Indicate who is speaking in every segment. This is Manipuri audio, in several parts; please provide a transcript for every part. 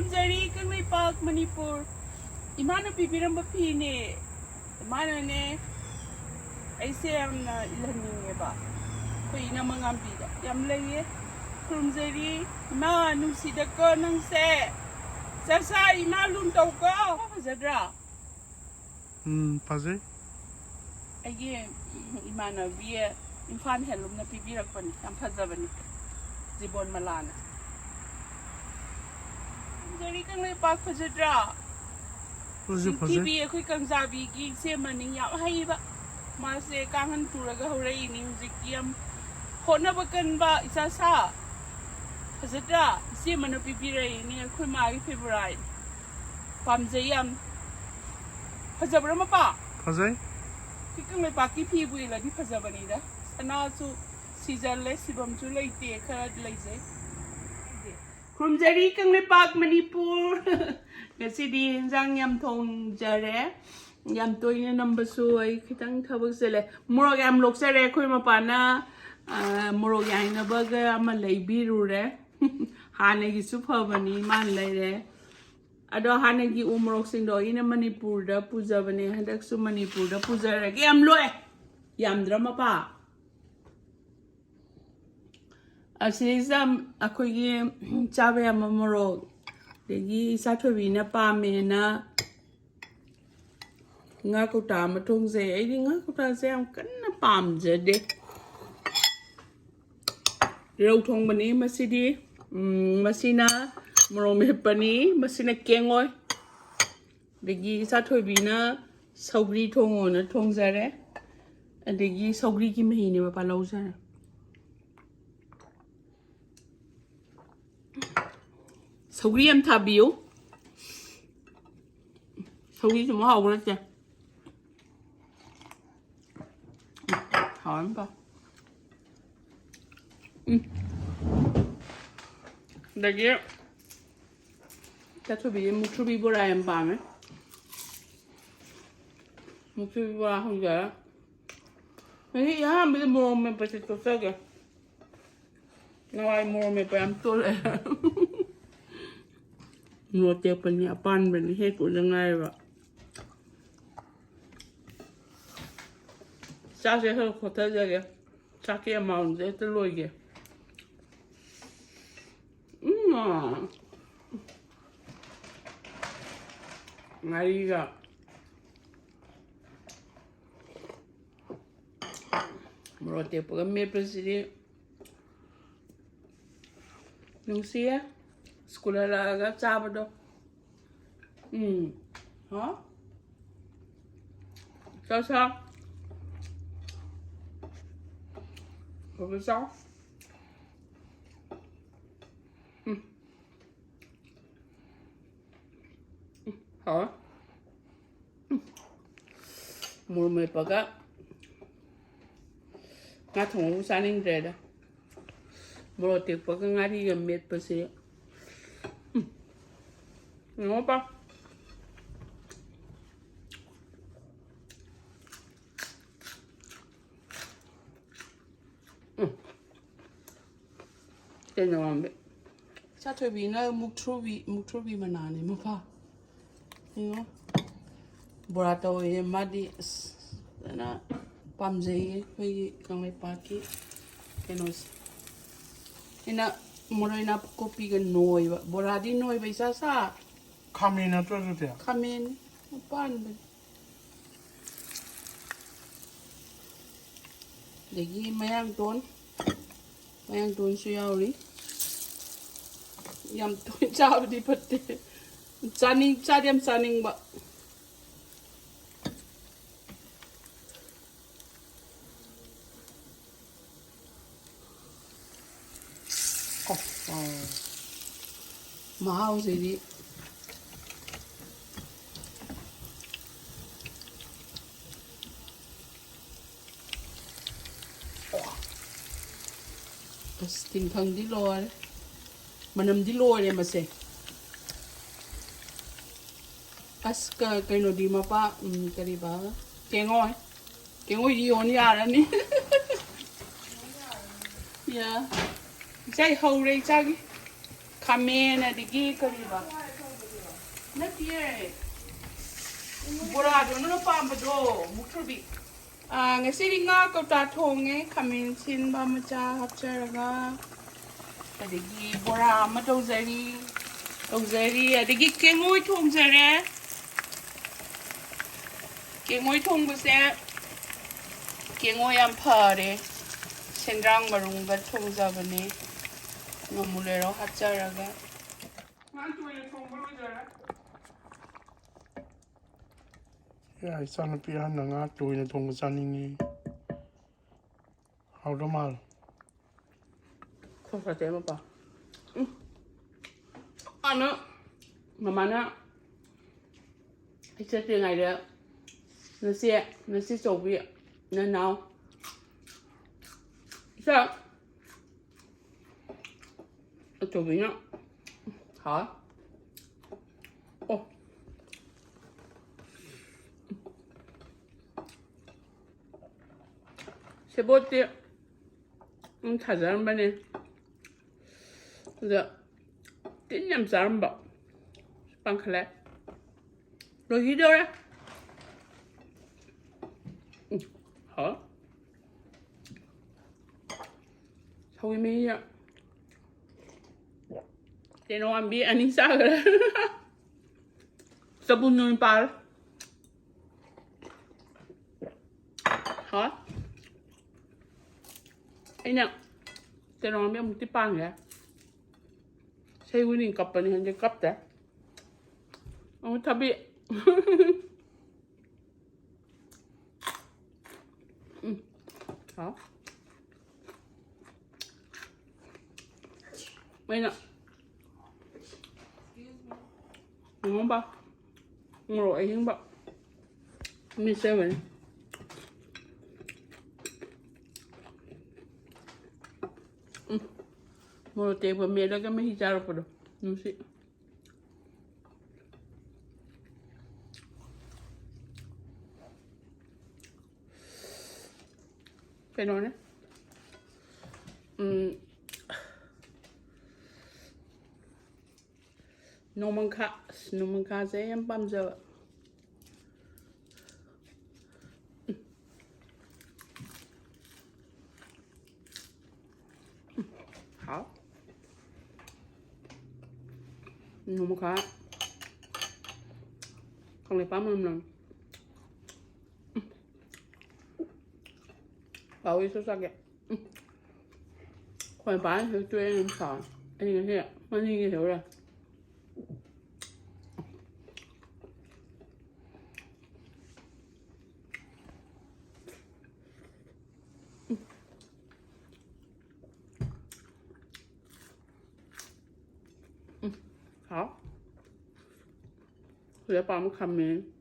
Speaker 1: Kurumzari Kengoi Park Manipur Imana pipiramba phine Imana ne aise amna ilhaninge ba ko ina mangambi da yam leye Kurumzari ma nungsida ko nang se Sasa ima lum tau ko zadra
Speaker 2: Pazai
Speaker 1: Agi imana via infan helum na pipirak pani am phajabani Jibon malana Kurumzari Kengoi Park phajadra TV akhoi kangjabi gi semani ya haiba mase kangan turaga horai ni music yam hona bakan ba isa sa hazatra semana pipirai ni akhoi ma gi favorite pamjayam phajabra ma pa
Speaker 2: phajai
Speaker 1: Kengoi Park ki phi bui la di phajabani da sana su season le sibam chu leite khara leijai Kurumzari Kengoi Park Manipur Ngasidi hinjang yam thong jare yam toina number su ai khitang thabak sele morok yam lok sare khoi mapana morok yaina baga ama leibiru re hane gi su phabani man leire ado hane gi U-morok sing do ina Manipur da puja bane hadak su Manipur da puja re yam loe yam drama pa asizam akhoi gi chabe am morok Degi satwabi na pa me na nga ko ta ma thong se ai di nga ko ta se am kan na pam je de rau thong bani masidi masina morome pani masina kengoi degi satwabi na Sougri thong na thong jare degi Sougri ki mehi ne pa lau jare Sougri em thabiu Sougri chúng hầu ra chưa hỏi không đây kia ta thôi bị một chút bị bora em bà mấy một chút bị bora không giờ mấy cái bây giờ mua mình phải tự sao kìa ngoài mua mình phải làm tôi lại mua tiệc bên nhà pan bên hết của những ngày vậy sao sẽ hơi khó thở ra kìa sao kia màu dễ tới lôi kìa ngay đi kìa mua tiệc bên mẹ bên gì nung xía Sekolah agak cabar dong. Hah? Sao sao? Có sao? Hả? Mua mấy bạc á? Ngắt thùng sa ninh rẻ đó. Mua tiệc bạc ngắt đi gần mệt bớt xí. Ngon pa Tên là làm vậy Sao thôi vì nó mục trô vì mà nà này mà pa Thấy không Bora tàu ấy mà đi Nó Pam dây Hơi Kengoi Park Cái nó Nó Một đời nó copy cái nồi Bora đi nồi vậy sao sao
Speaker 2: Kami na to so tia
Speaker 1: Kamin, pan ba? Dagi mayang ton siya uli. Yam ton chao di pati. Saning ba? Oh, mahal sih Tình thần đi lò đấy mà nằm đi lò đấy mà sẽ cái nó đi mà pa cái đi ba Kengoi đi on ya rồi nè ya chạy hầu đây chắc Kamen na digi kariba. Natiye. Borado no pambado mukrubi. Ngasi nga kauta thonge khamin sin ba macha hapcharaga. Adagi bora ma tawzari. Tawzari adagi kengoi thongzare. Kengoi thongbuse kengoi yam phare. Sendrang marunga thongzabane. Ngamulero hapcharaga.
Speaker 2: 야, 이 사람 삐한 나가 또이네 동산이니. 하루 말.
Speaker 1: Kok ada apa? Ano, mamana. Isa tingay dia. Nasi Sougri na now. Isa. Sougri na. Ha? Oh. 세보때 다 사람 반에 그래서 띵냠 사람 봐 빵클레 너 히더래 hả thôi mi thì nó ăn biết ăn đi sao rồi sabun nun par hả anh nè thì nó biết một tí pan vậy xây quy định cặp này hình như cặp đấy ông thà bị hả mấy nè ngon ba rồi hiến bạc mình xem vậy mau tiap meda kan mesti cara pada mesti Penonnya nomangka saya yang pam Jawa hảo nomangka không lấy pam lần bảo đi sốt sạc khoai bán thì chơi em sợ anh nghe thế ạ anh nghe hiểu rồi hảo để bạn cầm miếng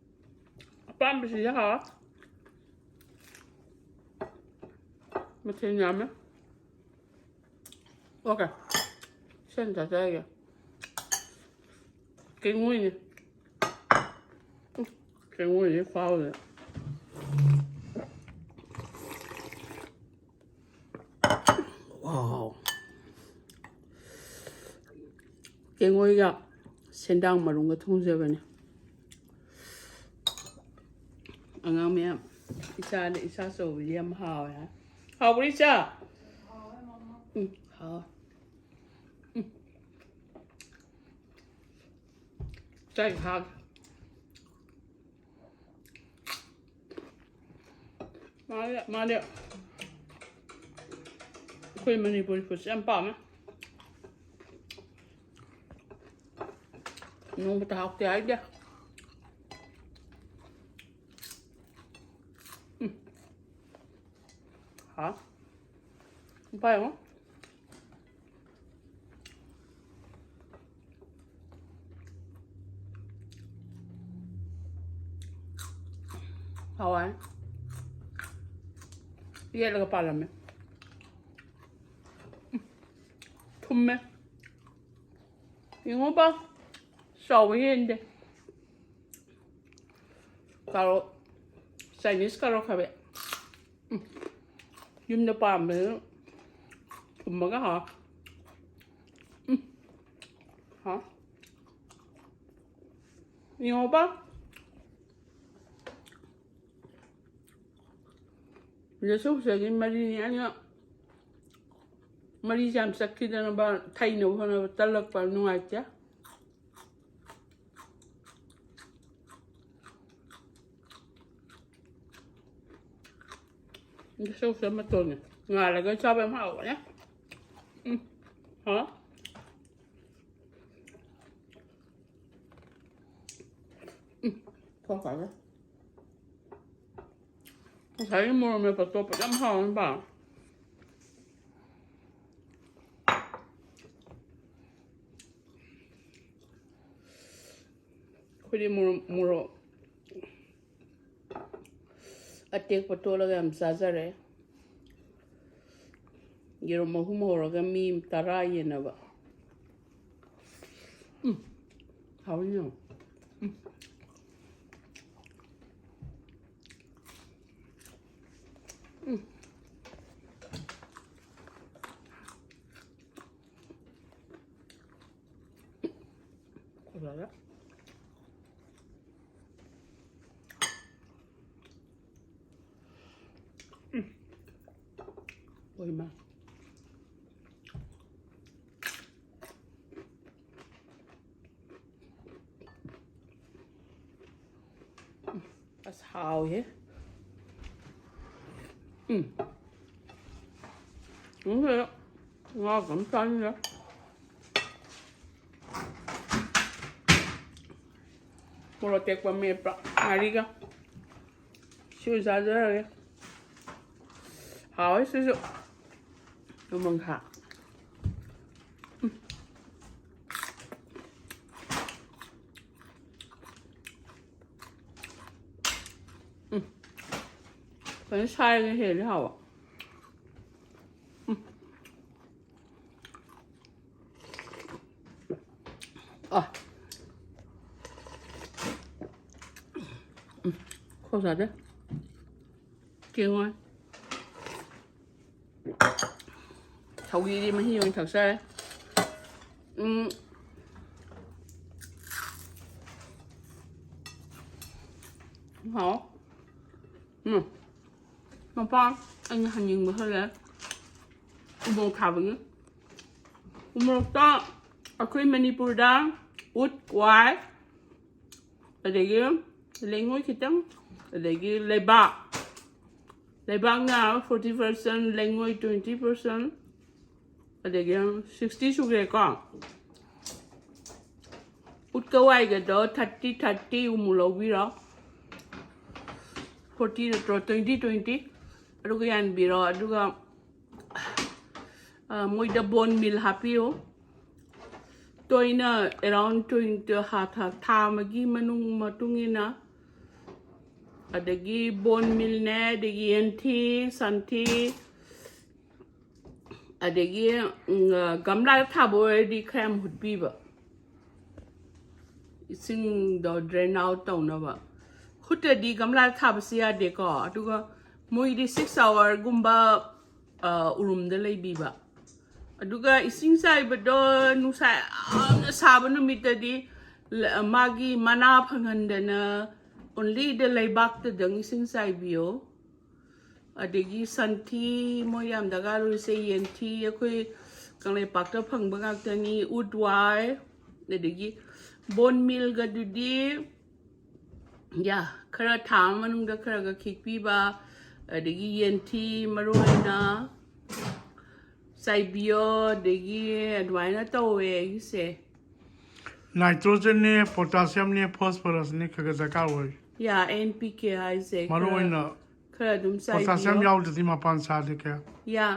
Speaker 1: bạn bị gì hả Mati nyame. Okay. Senta saya. Kengoi ni. Kengoi ni khao le. Wow. Kengoi ga sendang marunga thongje bane. Angang me isa so liam hao ya. Hảo bữa chưa? Hảo. Chạy hạt. Mà đi. Quên Manipuri phụ xem bảo mà. Nông ta học cái ấy đi. hả? Không phải không? Hawaii. Iya lah kepala me. Tumme. Yung ba? Sawihin deh. Kalau Chinese kalau kabe. Yung na pa me. Tumaga ha. Ha? 이거 봐. 이제 소스적인 말이 아니야. 말이 참 싹히다는 바 타이노 하나 달락 바 누아자. 이제 소스 맛 도네. ngài là cái sao em hậu nhé. Hả? Không phải đấy. Không thấy mua mẹ phải tôi phải đâm hòn em bảo. Khi đi mua rồi. Atik phải tôi là cái sao ra Giro mahumoro mi tarai na ba. How are you? Voilà. Ôi mà. That's how yeah. Đúng rồi đó. Ngon cũng xanh nữa. Muro tek pa me pra. Ariga. Siêu ra rồi. Hảo ấy siêu. Nó mừng hả. Vẫn sai cái gì đấy hảo ạ. Khô thật đấy. Kengoi. Sougri đi mà hy vọng thật ra. Hả? Mà ba anh hành nhìn một hơi là U-morok thhabagi. U-morok ta ako'y Manipuri da ut kwai. Adagi lengoi kitang adagi lebak. Lebak nga 40%, lengoi 20%. Adagi 60 Sougri ka. Ut kwai ga do 30 umulowi ra. 40 to 20. Aduga yan biro aduga moida bone meal hapio. Toina around 20 thamagi manung matungina. Adagi bone meal ne adagi enti santi adagi gamla thabo di krem hutbi ba. Ising do drain out taw na ba. Hutta di gamla thab siya de ko aduga moi di 6 hour gumba urum de lay biba aduga ising sai bado nusa saba no mitadi magi mana phangandana only the laybak the dang ising sai bio adegi santi moyam daga ru se yenti akoi kanglay pakta phangba ngaktani udwai adegi bone meal ga dudi ya khara thang manung da khara ga khikpi ba adagi yenti maroina saibio adagi adwaina tawe se
Speaker 2: nitrogen ne potassium ne phosphorus ne khaga zakar hoy
Speaker 1: ya npk hai se
Speaker 2: maroina
Speaker 1: khara dum saibio
Speaker 2: potassium yaud di ma pan sa de kya
Speaker 1: ya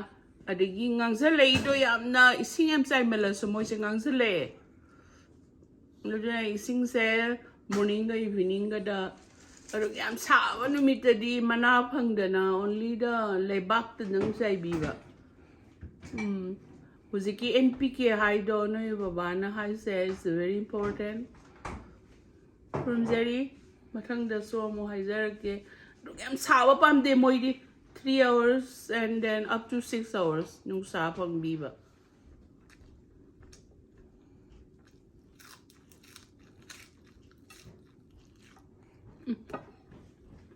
Speaker 1: adagi ngangzalei do yamna ising am sai mela so moi se ngangzale lo ja ising se morning ga evening ga da Pero yam sawa no mitadi manapang dana only the lebak the nang sai biba. Uziki NPK high do no babana high says very important. From Zeri matang da so mo high zarake. Yam sawa pam de moidi 3 hours and then up to 6 hours nung sapang biba.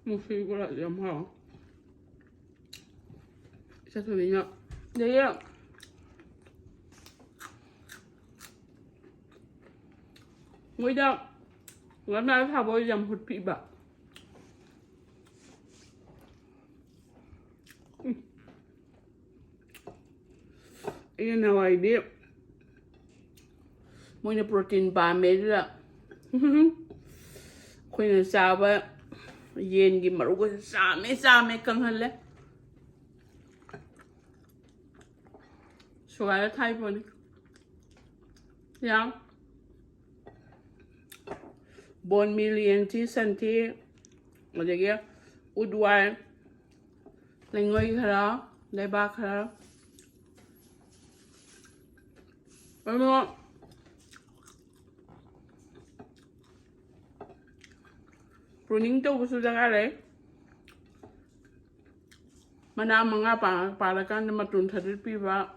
Speaker 1: Musikura yam ha. Sa thử nhá. Đấy ạ. Mới đâu. Lần này thảo bôi yam hụt bị bạc. Ini nào ai đi. Mỗi nhà protein ba mấy đó. Khuyên là sao vậy? Yên gì mà rút cái sao mấy cân hơn lấy. Sugar type one. Yeah. Bone meal tea santi. Ở đây kia. Udwai. Kengoi khara. Lấy ba khara. Ano? Pruning to gusto lang are. Mana mga para kan na matuntadir piba.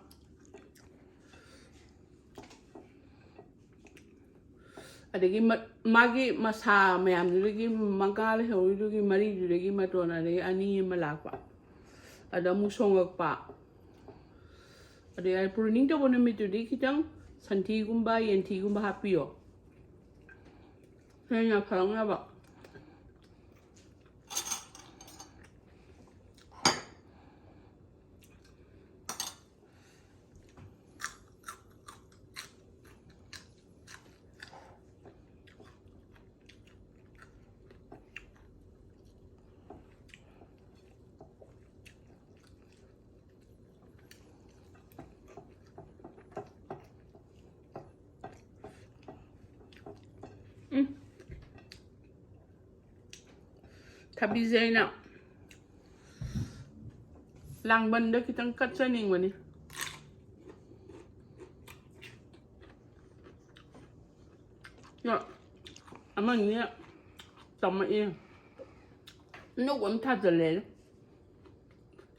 Speaker 1: Adagi magi masa mayam dulagi magkali ho dulagi mari dulagi matona dulagi ani malakwa. Ada musongak pa. Ada ay pruning to bono mito di kitang santi gumba yenti gumba hapio. Kaya parang nga ba? Tapi Zainab lang banda kitang cut sa ning wani ya amang niya tama iya no wam ta de le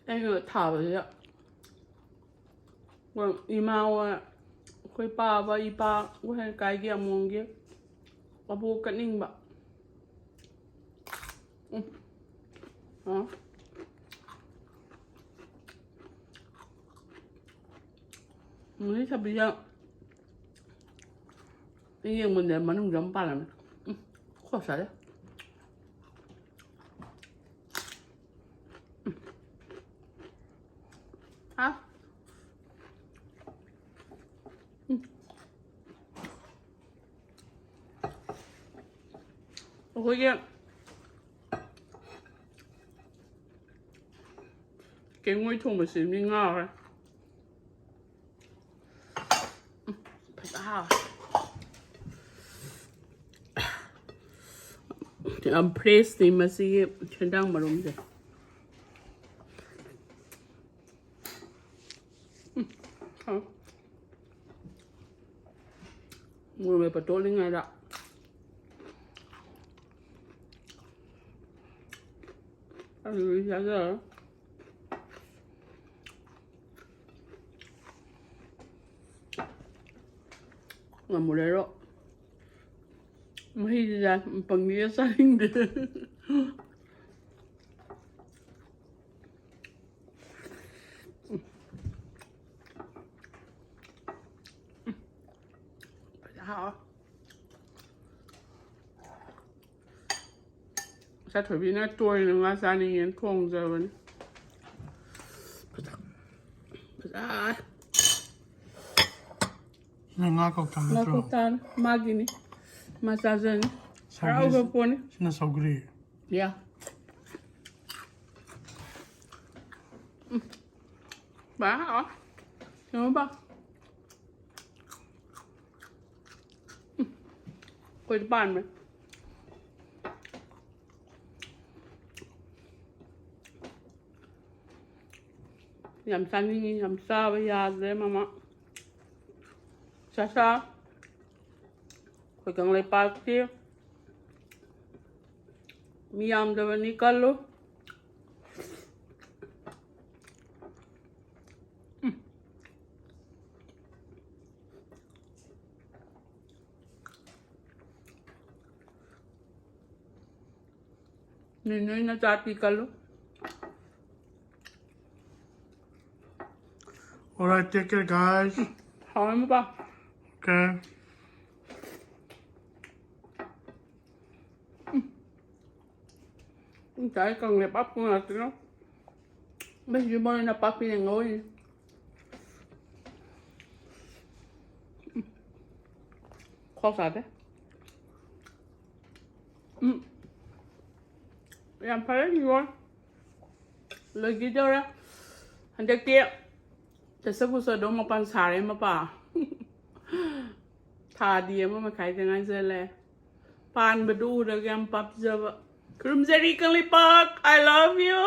Speaker 1: ai yo ta ba ya wa ima wa khoi pa ba i pa wa kai ge among ge abu ka ning ba Ini sabinya ini yang benar mana jam palan, kok saja? Ah, oh iya. Kengoi thonge xíu đi ngon rồi. Phải tao. Thì place thì mà xí chân đang mà đúng rồi. Ngồi về bắt đầu lên ngay đó. Ăn gì ra rồi. Mulero mahilig pangniya sa hindi. Sa thủy nó trôi nó ngã ra đi nghiến thong giờ vẫn.
Speaker 2: Nga kau tang metro.
Speaker 1: Nakutan magi ni masajan ni. Rau ke pun ni.
Speaker 2: Sina Sougri.
Speaker 1: Ya. Ba hả? Nhớ ba. Quay bàn mày. Yam sani yam sa ba ya de mama. Sasa, kau kang lepas dia, miyam dah nikal lo. Ninoy na chati kalo.
Speaker 2: Alright, take care, guys.
Speaker 1: Hawaii mo pa.
Speaker 2: Okay.
Speaker 1: Cái cần đẹp ấp cũng là nó. Bây giờ mới là papi này ngồi. Khó sao thế? Em phải gì rồi? Lời gì đâu ra? Anh chắc tiệm.แต่สักกุศลมาปันสาれมาป่าทาดีมาขายยังไงเสร็จแล้วปานไปดูเรื่องปับจะครึมเจริกังลิปัก I love you